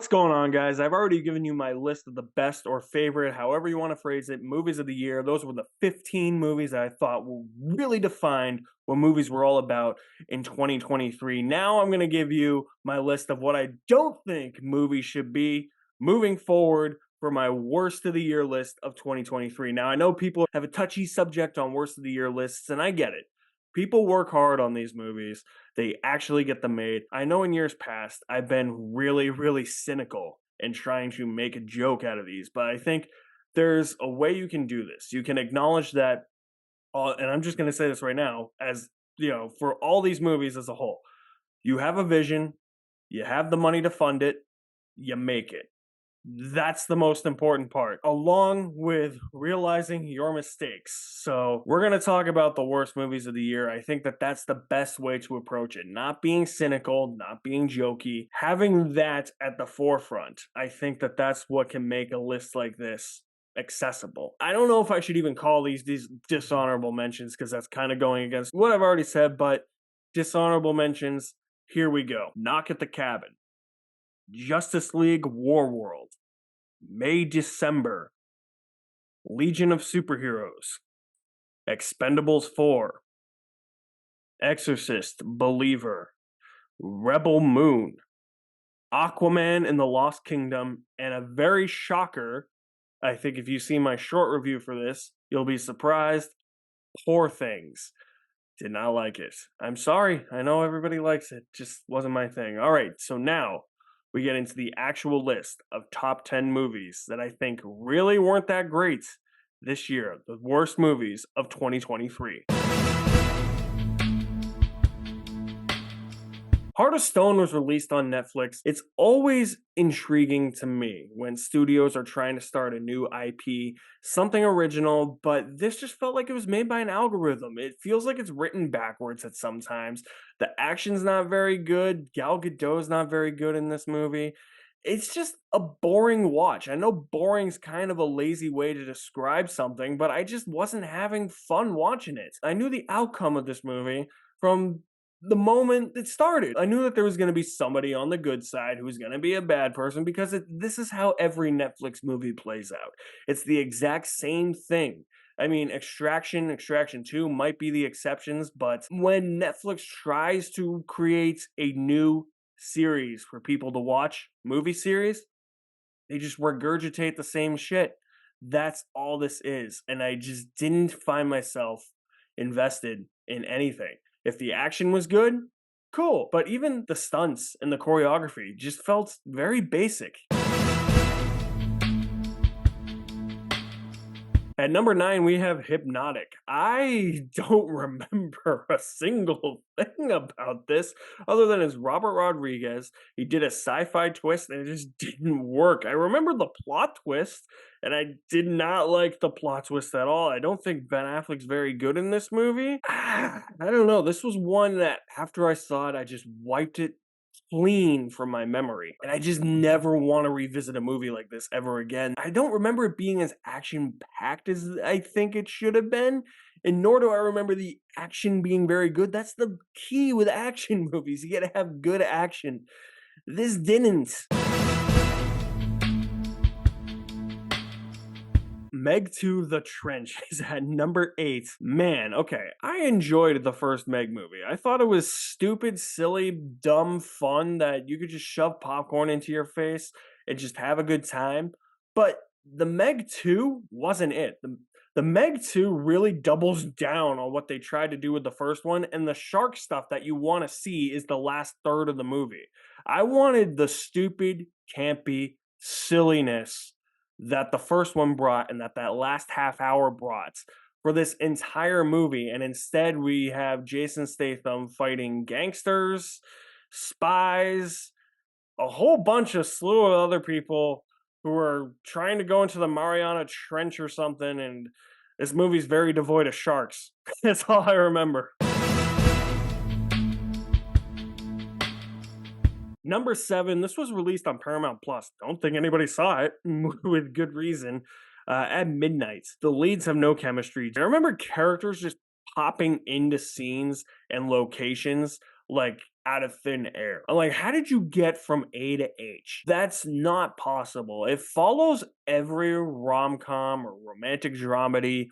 What's going on, guys? I've already given you my list of the best or favorite, however you want to phrase it, movies of the year. Those were the 15 movies that I thought really defined what movies were all about in 2023. Now I'm going to give you my list of what I don't think movies should be moving forward for my worst of the year list of 2023. Now, I know people have a touchy subject on worst of the year lists, and I get it. People work hard on these movies. They actually get them made. I know in years past, I've been really cynical in trying to make a joke out of these, but I think there's a way you can do this. You can acknowledge that, and I'm just going to say this right now, as you know, for all these movies as a whole, you have a vision, you have the money to fund it, you make it. That's the most important part, along with realizing your mistakes. So, we're going to talk about the worst movies of the year. I think that that's the best way to approach it. Not being cynical, not being jokey, having that at the forefront. I think that that's what can make a list like this accessible. I don't know if I should even call these dishonorable mentions because that's kind of going against what I've already said, but dishonorable mentions, here we go. Knock at the Cabin. Justice League Warworld, May December, Legion of Superheroes, Expendables 4, Exorcist Believer, Rebel Moon, Aquaman and the Lost Kingdom, and a very shocker, I think if you see my short review for this, you'll be surprised, Poor Things. Did not like it. I'm sorry, I know everybody likes it, just wasn't my thing. Alright, so now we get into the actual list of top 10 movies that I think really weren't that great this year. The worst movies of 2023. Heart of Stone was released on Netflix. It's always intriguing to me when studios are trying to start a new IP, something original, but this just felt like it was made by an algorithm. It feels like it's written backwards at sometimes. The action's not very good. Gal Gadot's not very good in this movie. It's just a boring watch. I know boring's kind of a lazy way to describe something, but I just wasn't having fun watching it. I knew the outcome of this movie from the moment it started. I knew that there was going to be somebody on the good side who was going to be a bad person because this is how every Netflix movie plays out. It's the exact same thing. I mean, Extraction 2 might be the exceptions, but when Netflix tries to create a new series for people to watch, movie series, they just regurgitate the same shit. That's all this is. And I just didn't find myself invested in anything. If the action was good, cool. But even the stunts and the choreography just felt very basic. At number 9, we have Hypnotic. I don't remember a single thing about this other than it's Robert Rodriguez. He did a sci-fi twist and it just didn't work. I remember the plot twist and I did not like the plot twist at all. I don't think Ben Affleck's very good in this movie. I don't know. This was one that after I saw it, I just wiped it clean from my memory. And I just never want to revisit a movie like this ever again. I don't remember it being as action packed as I think it should have been. And nor do I remember the action being very good. That's the key with action movies. You gotta have good action. This didn't. Meg 2 The Trench is at number 8. Man, okay, I enjoyed the first Meg movie. I thought it was stupid, silly, dumb fun that you could just shove popcorn into your face and just have a good time. But the Meg 2 wasn't it. The Meg 2 really doubles down on what they tried to do with the first one, and the shark stuff that you want to see is the last third of the movie. I wanted the stupid, campy silliness that the first one brought and that last half hour brought for this entire movie, and instead we have Jason Statham fighting gangsters, spies, a whole bunch of slew of other people who are trying to go into the Mariana Trench or something, and this movie's very devoid of sharks. That's all I remember. Number 7, this was released on Paramount Plus. Don't think anybody saw it, with good reason. At Midnight, the leads have no chemistry. I remember characters just popping into scenes and locations like out of thin air. I'm like, how did you get from A to H? That's not possible. It follows every rom-com or romantic dramedy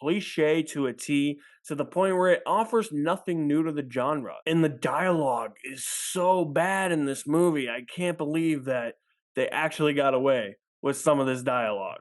cliche to a T, to the point where it offers nothing new to the genre. And the dialogue is so bad in this movie. I can't believe that they actually got away with some of this dialogue.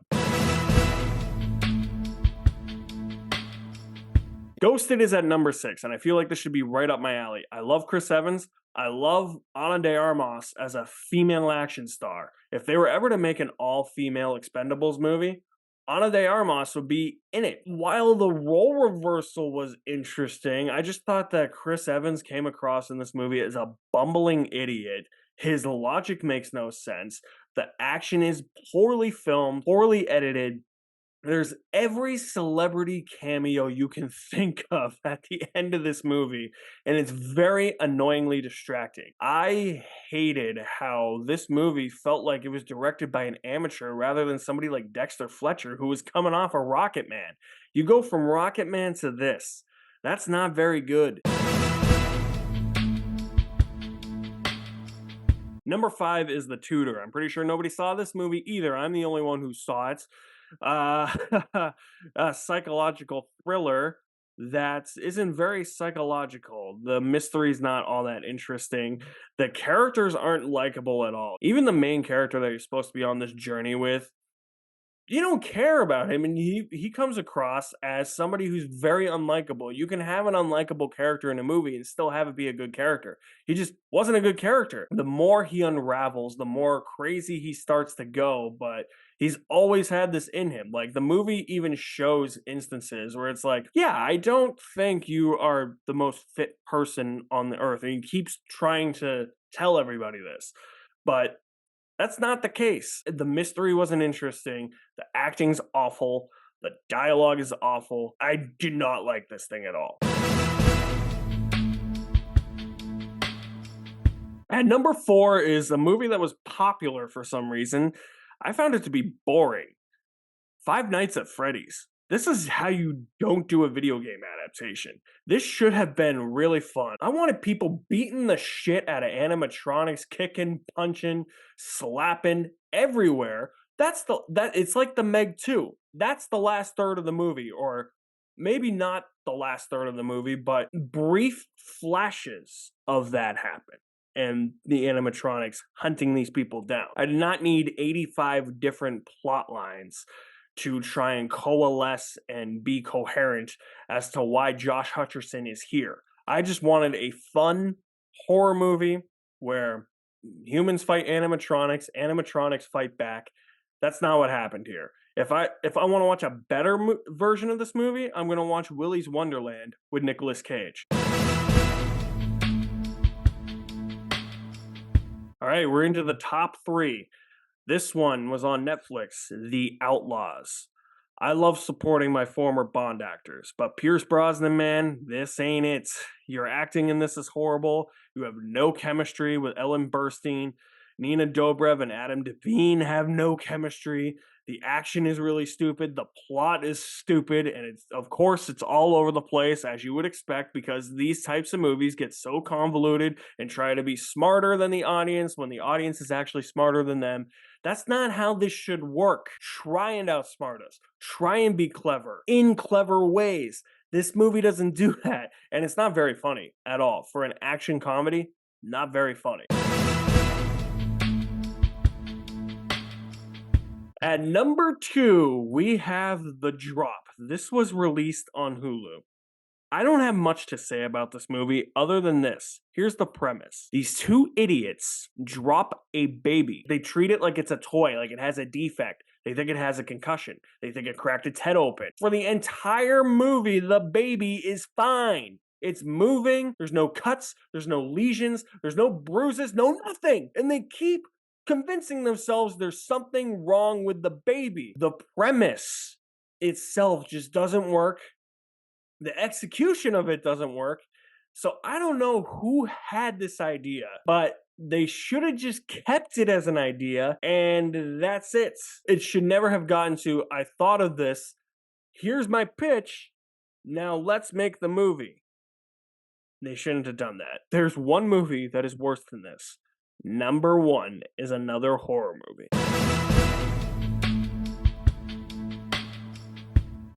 Ghosted is at number 6, and I feel like this should be right up my alley. I love Chris Evans. I love Ana de Armas as a female action star. If they were ever to make an all-female Expendables movie, Ana de Armas would be in it. While the role reversal was interesting, I just thought that Chris Evans came across in this movie as a bumbling idiot. His logic makes no sense. The action is poorly filmed, poorly edited. There's every celebrity cameo you can think of at the end of this movie, and it's very annoyingly distracting. I hated how this movie felt like it was directed by an amateur rather than somebody like Dexter Fletcher, who was coming off of Rocket Man. You go from Rocket Man to this. That's not very good. Number 5 is The Tutor. I'm pretty sure nobody saw this movie either. I'm the only one who saw it. Uh, a psychological thriller that isn't very psychological. The mystery's not all that interesting. The characters aren't likable at all. Even the main character that you're supposed to be on this journey with, you don't care about him, and he comes across as somebody who's very unlikable. You can have an unlikable character in a movie and still have it be a good character. He just wasn't a good character. The more he unravels, the more crazy he starts to go, but he's always had this in him. Like, the movie even shows instances where it's like, yeah, I don't think you are the most fit person on the earth. And he keeps trying to tell everybody this. But that's not the case. The mystery wasn't interesting. The acting's awful. The dialogue is awful. I do not like this thing at all. At number 4 is a movie that was popular for some reason. I found it to be boring. Five Nights at Freddy's. This is how you don't do a video game adaptation. This should have been really fun. I wanted people beating the shit out of animatronics, kicking, punching, slapping everywhere. It's like the Meg 2. That's the last third of the movie, or maybe not the last third of the movie, but brief flashes of that happen. And the animatronics hunting these people down. I did not need 85 different plot lines to try and coalesce and be coherent as to why Josh Hutcherson is here. I just wanted a fun horror movie where humans fight animatronics, animatronics fight back. That's not what happened here. If I want to watch a better version of this movie, I'm going to watch Willy's Wonderland with Nicolas Cage. All right, we're into the top 3. This one was on Netflix, The Outlaws. I love supporting my former Bond actors, but Pierce Brosnan, man, this ain't it. Your acting in this is horrible. You have no chemistry with Ellen Burstyn. Nina Dobrev and Adam Devine have no chemistry. The action is really stupid. The plot is stupid. And of course, it's all over the place, as you would expect, because these types of movies get so convoluted and try to be smarter than the audience when the audience is actually smarter than them. That's not how this should work. Try and outsmart us. Try and be clever in clever ways. This movie doesn't do that. And it's not very funny at all. For an action comedy, not very funny. At number 2, we have The Drop. This was released on Hulu. I don't have much to say about this movie other than this. Here's the premise. These two idiots drop a baby. They treat it like it's a toy, like it has a defect. They think it has a concussion. They think it cracked its head open. For the entire movie, the baby is fine. It's moving. There's no cuts. There's no lesions. There's no bruises. No nothing. And they keep convincing themselves there's something wrong with the baby. The premise itself just doesn't work. The execution of it doesn't work. So I don't know who had this idea, but they should have just kept it as an idea, and that's it. It should never have gotten to, I thought of this, here's my pitch, now let's make the movie. They shouldn't have done that. There's one movie that is worse than this. Number one is another horror movie.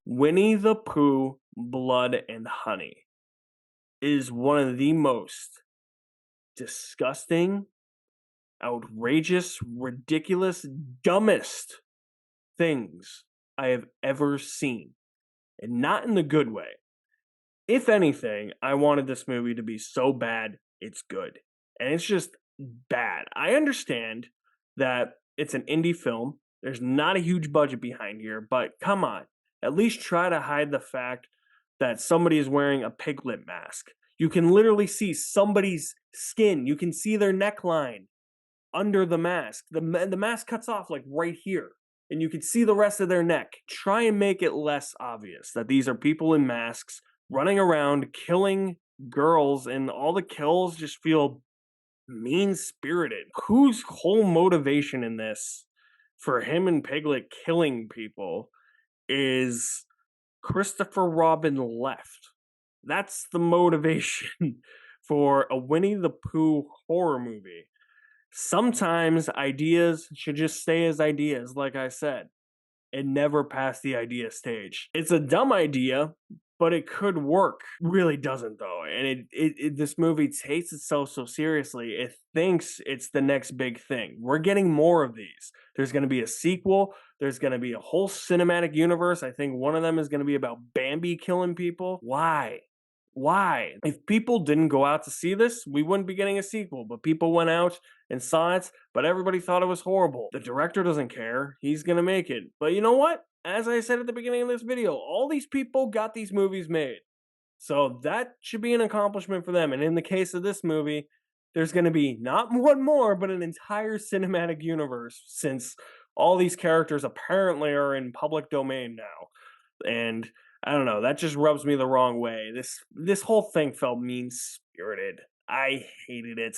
Winnie the Pooh, Blood and Honey is one of the most disgusting, outrageous, ridiculous, dumbest things I have ever seen. And not in the good way. If anything, I wanted this movie to be so bad, it's good. And it's just bad. I understand that it's an indie film. There's not a huge budget behind here, but come on. At least try to hide the fact that somebody is wearing a piglet mask. You can literally see somebody's skin. You can see their neckline under the mask. The mask cuts off like right here, and you can see the rest of their neck. Try and make it less obvious that these are people in masks running around killing girls, and all the kills just feel mean-spirited. Whose whole motivation in this for him and Piglet killing people is Christopher Robin left. That's the motivation for a Winnie the Pooh horror movie. Sometimes ideas should just stay as ideas, like I said, and never pass the idea stage. It's a dumb idea, but it could work. Really doesn't though. And this movie takes itself so seriously. It thinks it's the next big thing. We're getting more of these. There's going to be a sequel. There's going to be a whole cinematic universe. I think one of them is going to be about Bambi killing people. Why? Why? If people didn't go out to see this, we wouldn't be getting a sequel. But people went out and saw it, but everybody thought it was horrible. The director doesn't care. He's going to make it. But you know what? As I said at the beginning of this video, all these people got these movies made. So that should be an accomplishment for them. And in the case of this movie, there's going to be not one more, but an entire cinematic universe, since all these characters apparently are in public domain now. And I don't know, that just rubs me the wrong way. This whole thing felt mean-spirited. I hated it.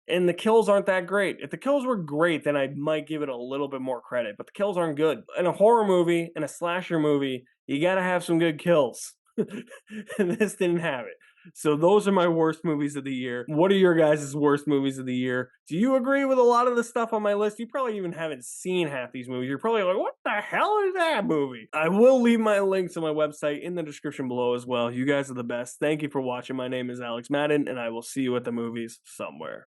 And the kills aren't that great. If the kills were great, then I might give it a little bit more credit. But the kills aren't good. In a horror movie, in a slasher movie, you gotta have some good kills. And this didn't have it. So those are my worst movies of the year. What are your guys' worst movies of the year? Do you agree with a lot of the stuff on my list? You probably even haven't seen half these movies. You're probably like, what the hell is that movie? I will leave my links to my website in the description below as well. You guys are the best. Thank you for watching. My name is Alex Madden, and I will see you at the movies somewhere.